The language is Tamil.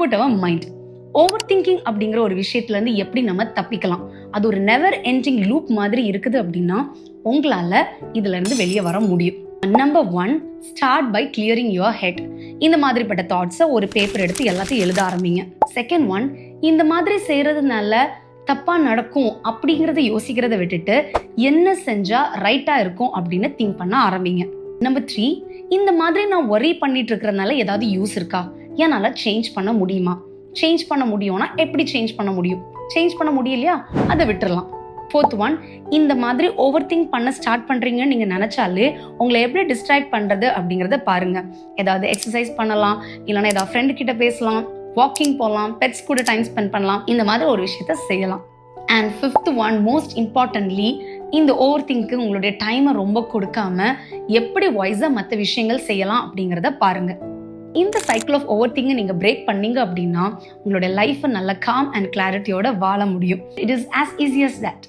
About our mind. Over thinking அப்படிங்கிற ஒரு விஷயத்துல இருந்து எப்படி நம்ம தப்பிக்கலாம்? அது ஒரு நெவர் எண்டிங் லூப் மாதிரி இருக்குது அப்படின்னா உங்களால இதுல இருந்து வெளியே வர முடியும். Number 1, start by clearing your head. இந்த மாதிரிப்பட்ட தாட்ஸை ஒரு பேப்பர் எடுத்து எல்லாத்தையும் எழுத ஆரம்பிங்க. செகண்ட் ஒன், இந்த மாதிரி செய்யறதுனால தப்பா நடக்கும் அப்படிங்கறத யோசிக்கிறத விட்டுட்டு என்ன செஞ்சா ரைட்டா இருக்கும் அப்படின்னு திங்க் பண்ண ஆரம்பிங்க. நம்பர் 3, இந்த மாதிரி நான் ஒரி பண்ணிட்டு இருக்கிறதுனால ஏதாவது யூஸ் இருக்கா? என்னால சேஞ்ச் பண்ண முடியுமா? சேஞ்ச் பண்ண முடியும்னா எப்படி சேஞ்ச் பண்ண முடியும்? சேஞ்ச் பண்ண முடியலையா? அதை விட்டுறலாம். ஃபோர்த் ஒன், இந்த மாதிரி ஓவர் திங்க் பண்ண ஸ்டார்ட் பண்றீங்கன்னு நீங்க நினைச்சாலே உங்களை எப்படி டிஸ்ட்ராக்ட் பண்றது அப்படிங்கறத பாருங்க. ஏதாவது எக்ஸசைஸ் பண்ணலாம், இல்லைன்னா ஏதாவது ஃப்ரெண்ட் கிட்ட பேசலாம், வாக்கிங் போகலாம், பெட்ஸ் கூட டைம் ஸ்பெண்ட் பண்ணலாம். இந்த மாதிரி ஒரு விஷயத்த செய்யலாம். And fifth one, most importantly, இந்த ஓவர் திங்க்கு உங்களுடைய டைமை ரொம்ப கொடுக்காம எப்படி வைஸா மற்ற விஷயங்கள் செய்யலாம் அப்படிங்கிறத பாருங்க. இந்த சைக்கிள் ஆஃப் ஓவர் திங்கை நீங்க பிரேக் பண்ணீங்க அப்படின்னா உங்களுடைய லைஃப்பை நல்ல காம் அண்ட் கிளாரிட்டியோட வாழ முடியும். It is as easy as that.